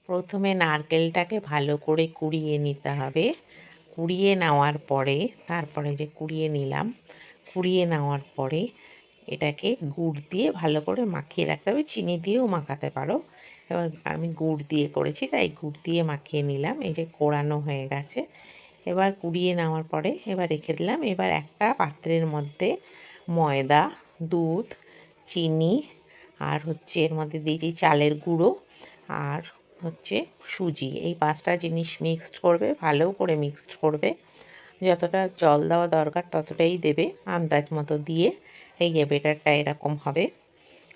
প্রথমে নারকেলটাকে ভালো করে কুড়িয়ে নিতে হবে। কুড়িয়ে নেওয়ার পরে কুড়িয়ে নিলাম, কুড়িয়ে নেওয়ার পরে এটাকে গুড় দিয়ে ভালো করে মাখিয়ে রাখতে হবে। চিনি দিয়েও মাখাতে পারো, এবার আমি গুড় দিয়ে করেছি তাই গুড় দিয়ে মাখিয়ে নিলাম। এই যে কোড়ানো হয়ে গেছে। এবার কুড়িয়ে নেওয়ার পরে এবার রেখে দিলাম। এবার একটা পাত্রের মধ্যে ময়দা, দুধ, চিনি আর এর মধ্যে দিয়েছি চালের গুঁড়ো আর সুজি, এই 5টা জিনিস মিক্সড করবে, ভালো করে মিক্সড করবে। যতটা জল দেওয়া দরকার ততটাই দেবে, আন্দাজ মতো দিয়ে। এই যে বেটারটা এরকম হবে।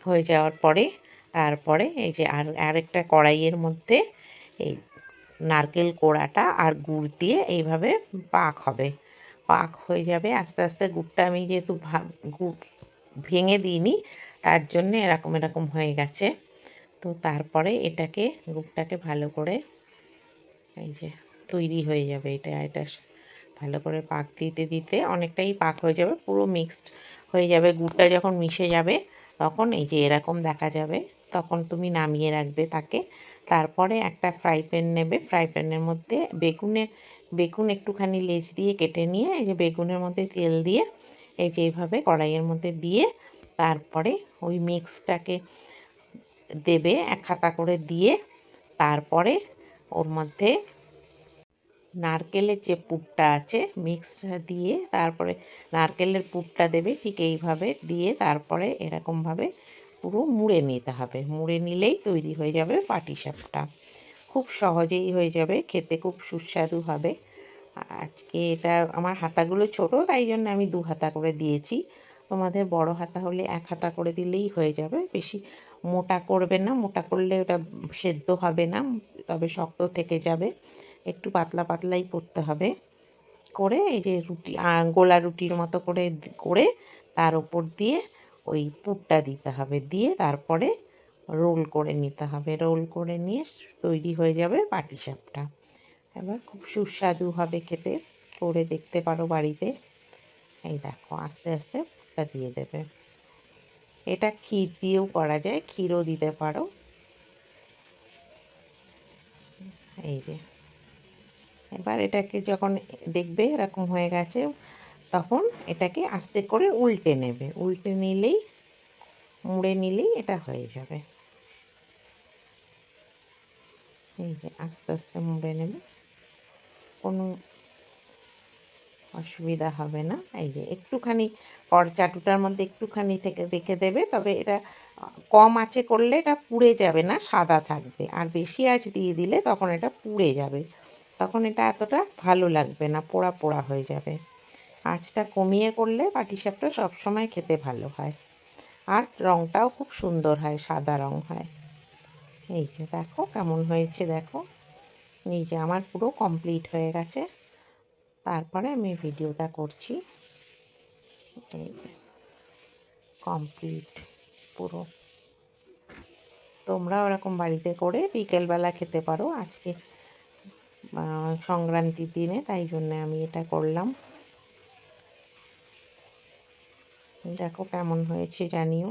হয়ে যাওয়ার পরে তারপরে এই যে আরেকটা কড়াইয়ের মধ্যে এই নারকেল কোড়াটা আর গুড় দিয়ে এইভাবে পাক হবে। পাক হয়ে যাবে আস্তে আস্তে। গুড়টা আমি যেহেতু গুড় ভেঙে দিইনি, তার জন্যে এরকম এরকম হয়ে গেছে। তো তারপরে গুড়টাকে ভালো করে এই যে তৈরি হয়ে যাবে। এটা ভালো করে পাক দিতে দিতে অনেকটাই পাক হয়ে যাবে, পুরো মিক্সড হয়ে যাবে। গুড়টা যখন মিশে যাবে তখন এই যে এরকম দেখা যাবে, তখন তুমি নামিয়ে রাখবে তাকে। তারপরে একটা ফ্রাই প্যান নেবে, ফ্রাই প্যানের মধ্যে বেগুন একটুখানি লেজ দিয়ে কেটে নিয়ে এই যে বেগুনের মধ্যে তেল দিয়ে এই যে এইভাবে কড়াইয়ের মধ্যে দিয়ে তারপরে ওই মিক্সটাকে দেবে এক হাতা করে দিয়ে, তারপরে ওর মধ্যে নারকেলের যে পুরটা আছে মিক্সটা দিয়ে তারপরে নারকেলের পুরটা দেবে। ঠিক এইভাবে দিয়ে তারপরে এরকমভাবে পুরো মুড়ে নিতে হবে। মুড়ে নিলেই তৈরি হয়ে যাবে পাটিসাপটা। খুব সহজেই হয়ে যাবে, খেতে খুব সুস্বাদু হবে। আজকে এটা আমার হাতাগুলো ছোট, তাই জন্য আমি 2 হাতা করে দিয়েছি। তোমাদের বড় হাতা হলে 1 হাতা করে দিলেই হয়ে যাবে। বেশি মোটা করবে না, মোটা করলে ওটা সেদ্ধ হবে না, তবে শক্ত থেকে যাবে। একটু পাতলা পাতলাই করতে হবে। করে এই যে গোলা রুটির মতো করে করে তার ওপর দিয়ে ওই পুরটা দিতে হবে, দিয়ে তারপরে রোল করে নিতে হবে। রোল করে নিয়ে তৈরি হয়ে যাবে পাটিসাপটা। এবার খুব সুস্বাদু হবে খেতে, করে দেখতে পারো বাড়িতে। এই দেখো আস্তে আস্তে পুরটা দিয়ে দেবে। এটা ক্ষীর দিয়েও করা যায়, ক্ষীরও দিতে পারো। এই যে এবার এটাকে যখন দেখবে এরকম হয়ে গেছে, তখন এটাকে আস্তে করে উল্টে নেবে। উল্টে নিলেই মুড়ে নিলেই এটা হয়ে যাবে। এই যে আস্তে আস্তে মুড়ে নেবে, কোনো অসুবিধা হবে না। এই যে একটুখানি চাটুটার মধ্যে একটুখানি থেকে রেখে দেবে, তবে এটা কম আঁচে করলে এটা পুড়ে যাবে না, সাদা থাকবে। আর বেশি আঁচ দিয়ে দিলে তখন এটা পুড়ে যাবে, তখন এটা এতটা ভালো লাগবে না, পোড়া পোড়া হয়ে যাবে। আঁচটা কমিয়ে করলে পাটিসাপটা সবসময় খেতে ভালো হয়, আর রঙটাও খুব সুন্দর হয়, সাদা রঙ হয়। এই যে দেখো কেমন হয়েছে, দেখো এই যে আমার পুরো কমপ্লিট হয়ে গেছে। তারপরে আমি ভিডিওটা করছি। এই যে কমপ্লিট পুরো। তোমরা ওরকম বাড়িতে করে বিকেলবেলা খেতে পারো। আজকে সংক্রান্তির দিনে, তাই জন্য আমি এটা করলাম। দেখো কেমন হয়েছে জানিও।